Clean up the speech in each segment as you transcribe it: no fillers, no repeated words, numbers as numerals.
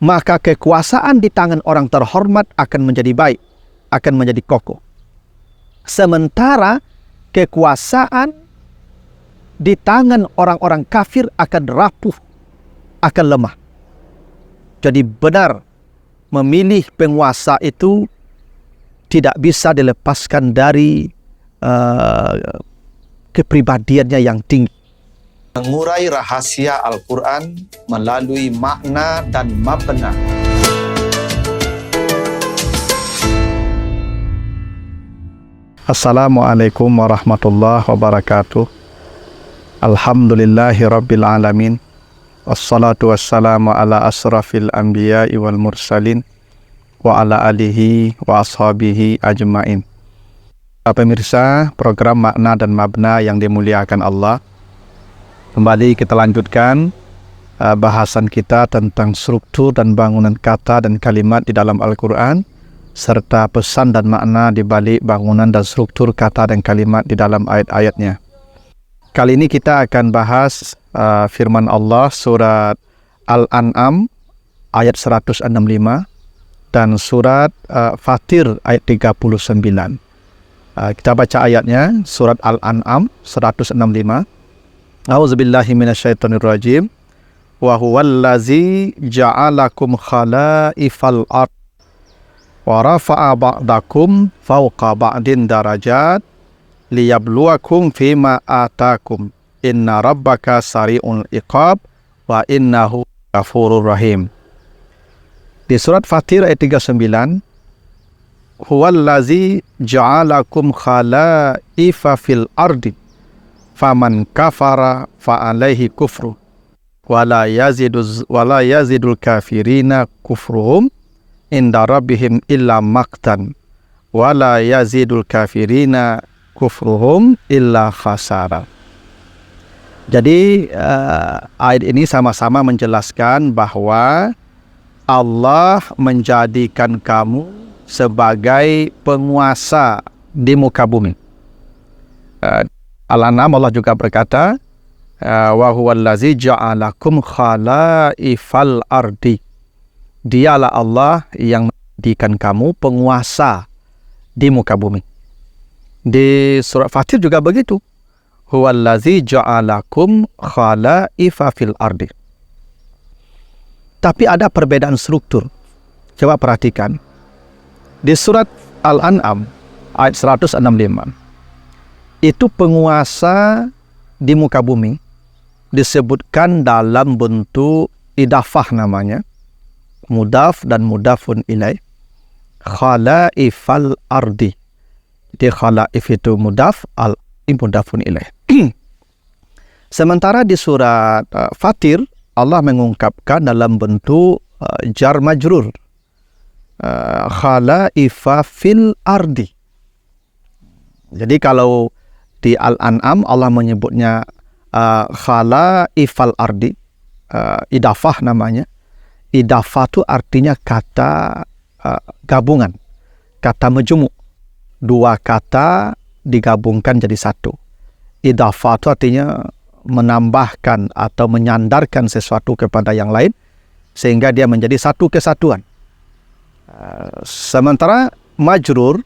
maka kekuasaan di tangan orang terhormat akan menjadi baik, akan menjadi kokoh. Sementara kekuasaan di tangan orang-orang kafir akan rapuh, akan lemah. Jadi benar, memilih penguasa itu tidak bisa dilepaskan dari kepribadiannya yang tinggi. Mengurai rahasia Al-Quran melalui makna dan mabna. Assalamualaikum warahmatullahi wabarakatuh. Alhamdulillahi rabbil alamin. Wassalatu wassalamu ala asrafil anbiya'i wal mursalin wa ala alihi wa ashabihi ajmain. Pemirsa program makna dan mabna yang dimuliakan Allah, kembali kita lanjutkan bahasan kita tentang struktur dan bangunan kata dan kalimat di dalam Al-Quran, serta pesan dan makna di balik bangunan dan struktur kata dan kalimat di dalam ayat-ayatnya. Kali ini kita akan bahas firman Allah surat Al-An'am ayat 165 dan surat Fatir ayat 39. Kita baca ayatnya, surat Al-An'am 165. A'udzubillahi minasyaitonirrajim. Wa huwallazi ja'alakum khalaifal ard wa rafa'a ba'dakum fawqa ba'din darajat liyabluwakum fima atakum inna rabbaka sari'ul iqab wa innahu ghafurur rahim. Di surat Fatir ayat 39, huwallazi ja'alakum khalaifa fil ardi faman kafara fa'alaihi kufru wala yazidul kafirina kufruhum inda rabbihim illa maqtan wala yazidul kafirina kufruhum illa khasara. Jadi ayat ini sama-sama menjelaskan bahwa Allah menjadikan kamu sebagai penguasa di muka bumi. Al-An'am Allah juga berkata, wa huwallazi ja'alakum khalaifal ardi. Dialah Allah yang menjadikan kamu penguasa di muka bumi. Di surat Fatir juga begitu. Huwallazi ja'alakum khalaifa fil ardi. Tapi ada perbedaan struktur. Coba perhatikan. Di surat Al-An'am ayat 165, itu penguasa di muka bumi disebutkan dalam bentuk idafah namanya, mudaf dan mudafun ilaih, khalaifal ardi. Jadi khalaif itu mudaf, al-ardi mudafun ilaih. Sementara di surat Fatir Allah mengungkapkan dalam bentuk jar majrur, khalaifa fil ardi. Jadi kalau di Al-An'am Allah menyebutnya khalaifal ardi, idafah namanya. Idafah itu artinya kata gabungan, kata majmu'. Dua kata digabungkan jadi satu. Idafah itu artinya menambahkan atau menyandarkan sesuatu kepada yang lain sehingga dia menjadi satu kesatuan. Sementara majrur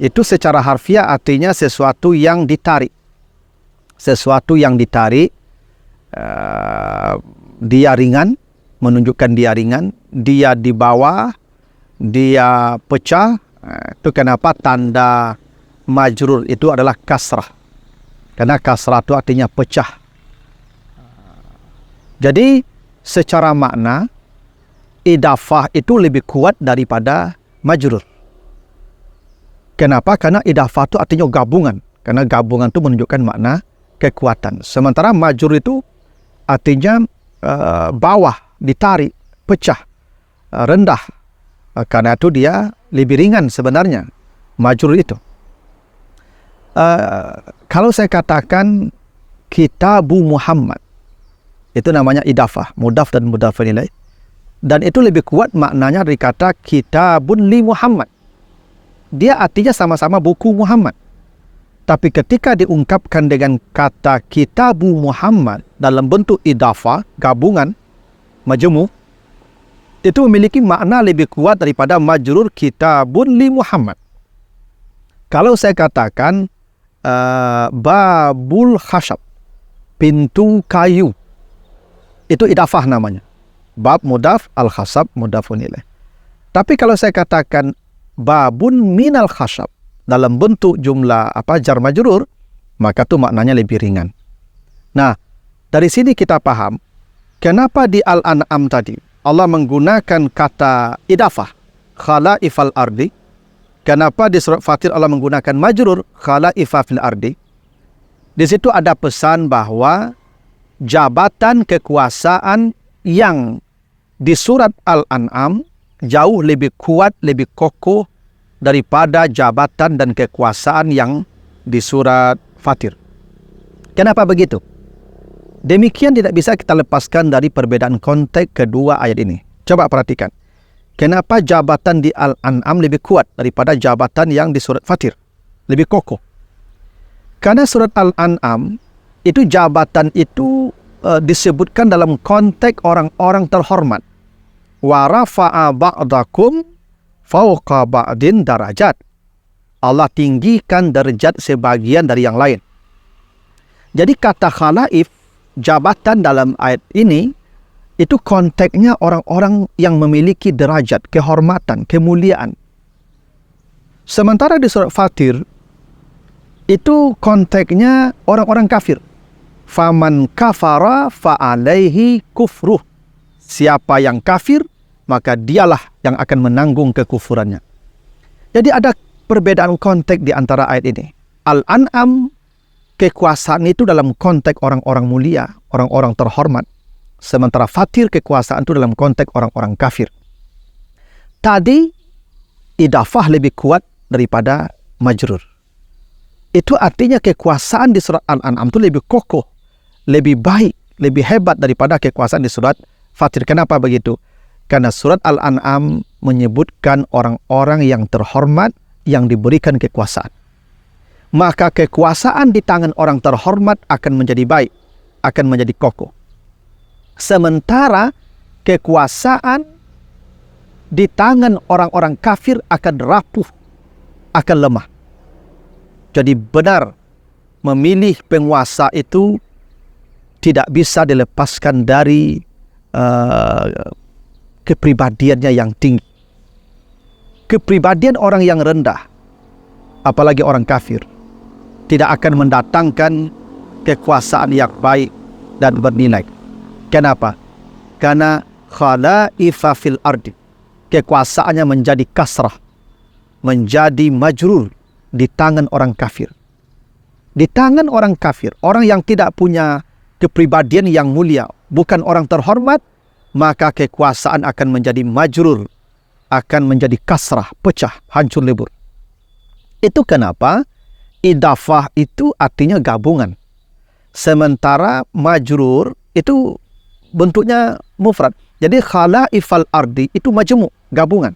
itu secara harfiah artinya sesuatu yang ditarik. Sesuatu yang ditarik, dia ringan, menunjukkan dia ringan, dia di bawah, dia pecah. Itu kenapa tanda majrur itu adalah kasrah. Karena kasrah itu artinya pecah. Jadi secara makna, idafah itu lebih kuat daripada majrur. Kenapa? Karena idafah itu artinya gabungan. Karena gabungan itu menunjukkan makna kekuatan. Sementara majrur itu artinya bawah, ditarik, pecah, rendah. Karena itu dia lebih ringan sebenarnya, majrur itu. Kalau saya katakan Kitabu Muhammad, itu namanya idafah, mudaf dan mudafun ilaih. Dan itu lebih kuat maknanya dari kata Kitabun li Muhammad. Dia artinya sama-sama buku Muhammad. Tapi ketika diungkapkan dengan kata Kitabu Muhammad dalam bentuk idafah, gabungan, majmu', itu memiliki makna lebih kuat daripada majrur kitabun li Muhammad. Kalau saya katakan babul khashab, pintu kayu, itu idafah namanya. Bab mudaf, al-khashab mudafun ilaih. Tapi kalau saya katakan babun minal khashab dalam bentuk jumlah jar majrur, maka itu maknanya lebih ringan. Nah, dari sini kita paham kenapa di Al-An'am tadi Allah menggunakan kata idafah khalaifal ardi. Kenapa di surat Fatir Allah menggunakan majrur khalaifa fil ardi? Di situ ada pesan bahwa jabatan kekuasaan yang di surat Al-An'am jauh lebih kuat, lebih kokoh daripada jabatan dan kekuasaan yang di surat Fatir. Kenapa begitu? Demikian tidak bisa kita lepaskan dari perbedaan konteks kedua ayat ini. Coba perhatikan. Kenapa jabatan di Al-An'am lebih kuat daripada jabatan yang di surat Fatir? Lebih kokoh. Karena surat Al-An'am itu jabatan itu disebutkan dalam konteks orang-orang terhormat. Wa rafa'a ba'dakum fawqa ba'din darajat. Allah tinggikan derajat sebagian dari yang lain. Jadi kata khalaif, jabatan dalam ayat ini, itu konteksnya orang-orang yang memiliki derajat, kehormatan, kemuliaan. Sementara di surat Fatir, itu konteksnya orang-orang kafir. Faman kafara fa'alaihi kufruh. Siapa yang kafir, maka dialah yang akan menanggung kekufurannya. Jadi ada perbedaan konteks di antara ayat ini. Al-An'am, kekuasaan itu dalam konteks orang-orang mulia, orang-orang terhormat. Sementara Fatir, kekuasaan itu dalam konteks orang-orang kafir. Tadi, idafah lebih kuat daripada majrur. Itu artinya kekuasaan di surat Al-An'am itu lebih kokoh, lebih baik, lebih hebat daripada kekuasaan di surat Fatir. Kenapa begitu? Karena surat Al-An'am menyebutkan orang-orang yang terhormat yang diberikan kekuasaan. Maka kekuasaan di tangan orang terhormat akan menjadi baik, akan menjadi kokoh. Sementara kekuasaan di tangan orang-orang kafir akan rapuh, akan lemah. Jadi benar, memilih penguasa itu tidak bisa dilepaskan dari kepribadiannya yang tinggi. Kepribadian orang yang rendah, apalagi orang kafir, tidak akan mendatangkan kekuasaan yang baik dan bernilai. Kenapa? Karena khalaifa fil ardi, kekuasaannya menjadi kasrah, menjadi majrur di tangan orang kafir. Di tangan orang kafir, orang yang tidak punya kepribadian yang mulia, bukan orang terhormat, maka kekuasaan akan menjadi majrur, akan menjadi kasrah, pecah, hancur lebur. Itu kenapa idafah itu artinya gabungan. Sementara majrur itu bentuknya mufrad. Jadi khalaifal ardi itu majmu', gabungan.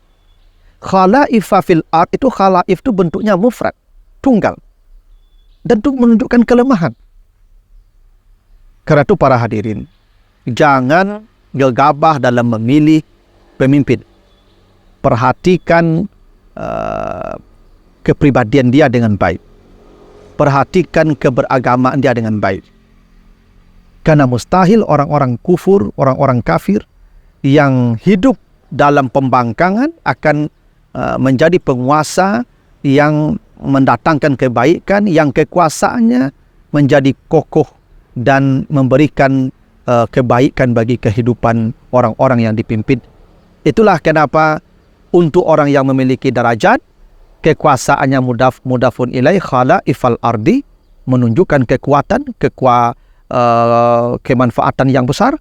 Khalaifa fil ard itu khalaif itu bentuknya mufrad, tunggal. Dan itu menunjukkan kelemahan. Karena itu para hadirin, jangan gegabah dalam memilih pemimpin. Perhatikan kepribadian dia dengan baik. Perhatikan keberagamaan dia dengan baik. Karena mustahil orang-orang kufur, orang-orang kafir yang hidup dalam pembangkangan akan menjadi penguasa yang mendatangkan kebaikan, yang kekuasaannya menjadi kokoh dan memberikan kebaikan bagi kehidupan orang-orang yang dipimpin. Itulah kenapa untuk orang yang memiliki darajat, kekuasaannya mudafun ilaih khalaifal ardi, menunjukkan kekuatan, kemanfaatan yang besar,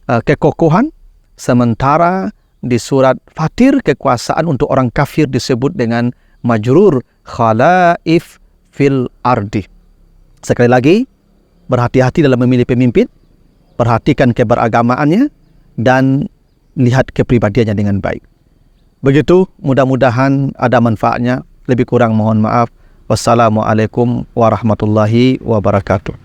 kekokohan. Sementara di surat Fatir, kekuasaan untuk orang kafir disebut dengan majrur khalaif fil ardi. Sekali lagi, berhati-hati dalam memilih pemimpin, perhatikan keberagamaannya, dan lihat kepribadiannya dengan baik. Begitu, mudah-mudahan ada manfaatnya. Lebih kurang mohon maaf. Wassalamualaikum warahmatullahi wabarakatuh.